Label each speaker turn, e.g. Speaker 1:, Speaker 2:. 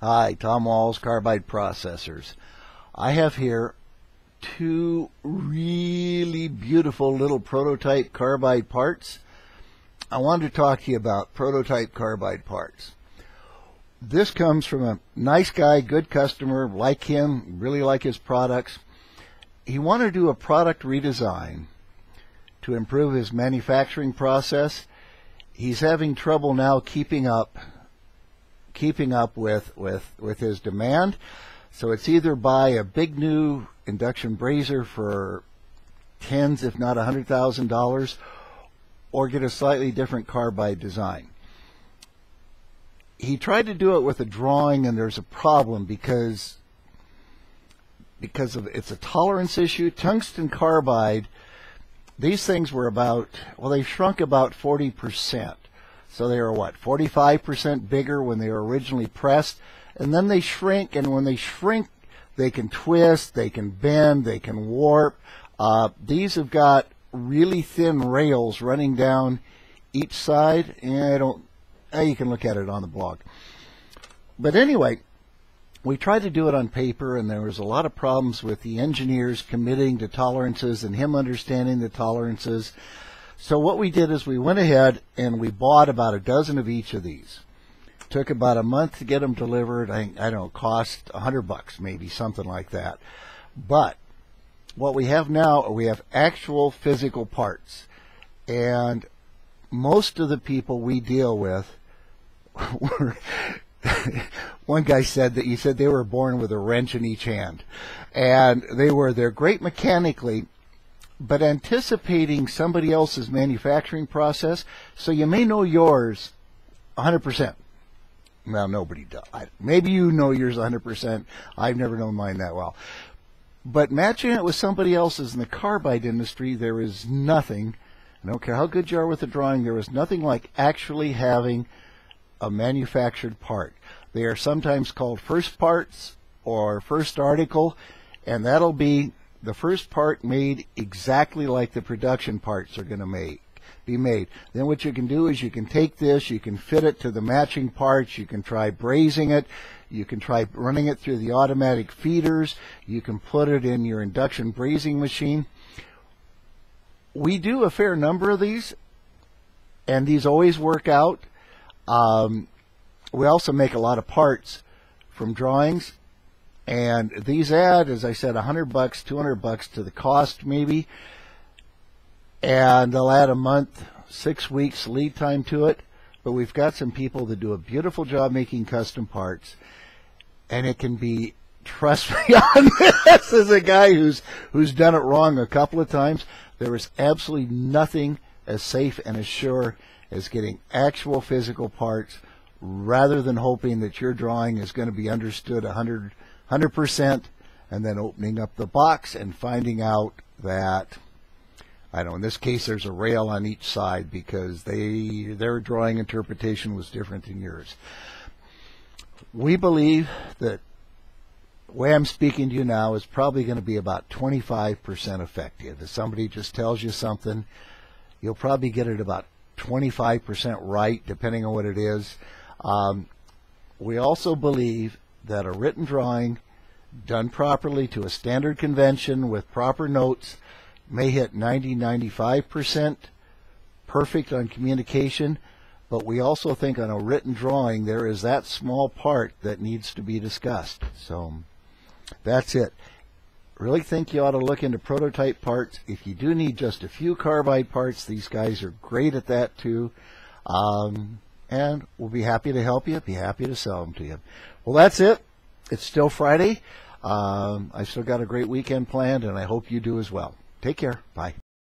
Speaker 1: Hi, Tom Walls, Carbide Processors. I have here two really beautiful little prototype carbide parts. I wanted to talk to you about prototype carbide parts. This comes from a nice guy, good customer, like him, really like his products. He wanted to do a product redesign to improve his manufacturing process. He's having trouble now keeping up with his demand. So it's either buy a big new induction brazier for tens, if not $100,000, or get a slightly different carbide design. He tried to do it with a drawing, and there's a problem because of it's a tolerance issue. Tungsten carbide, these things were about, well, they shrunk about 40%. So they were what, 45% bigger when they were originally pressed, and then they shrink, and when they shrink, they can twist, they can bend, they can warp. These have got really thin rails running down each side, and you can look at it on the blog. But anyway, we tried to do it on paper, and there was a lot of problems with the engineers committing to tolerances and him understanding the tolerances. So what we did is we went ahead and we bought about a dozen of each of these. Took about a month to get them delivered. I don't know, cost $100 maybe, something like that. But what we have now, we have actual physical parts. And most of the people we deal with were one guy said that they were born with a wrench in each hand. And they're great mechanically, but anticipating somebody else's manufacturing process, so you may know yours 100%. Well, nobody does. Maybe you know yours 100%. I've never known mine that well. But matching it with somebody else's in the carbide industry, there is nothing, I don't care how good you are with the drawing, there is nothing like actually having a manufactured part. They are sometimes called first parts or first article, and that'll be the first part made exactly like the production parts are going to be made. Then what you can do is you can take this, you can fit it to the matching parts, you can try brazing it, you can try running it through the automatic feeders, you can put it in your induction brazing machine. We do a fair number of these, and these always work out. We also make a lot of parts from drawings. And these add, as I said, $100, $200 to the cost maybe. And they'll add a month, 6 weeks lead time to it. But we've got some people that do a beautiful job making custom parts. And it can be, trust me on this, as a guy who's done it wrong a couple of times, there is absolutely nothing as safe and as sure as getting actual physical parts rather than hoping that your drawing is going to be understood 100%, and then opening up the box and finding out that, I don't know, in this case there's a rail on each side because their drawing interpretation was different than yours. We believe that the way I'm speaking to you now is probably going to be about 25% effective. If somebody just tells you something, you'll probably get it about 25% right, depending on what it is. We also believe that a written drawing done properly to a standard convention with proper notes may hit 90-95% perfect on communication, but we also think on a written drawing there is that small part that needs to be discussed. So that's it. Really think you ought to look into prototype parts. If you do need just a few carbide parts, these guys are great at that too. And we'll be happy to help you, be happy to sell them to you. Well, that's it. It's still Friday. I've still got a great weekend planned, and I hope you do as well. Take care. Bye.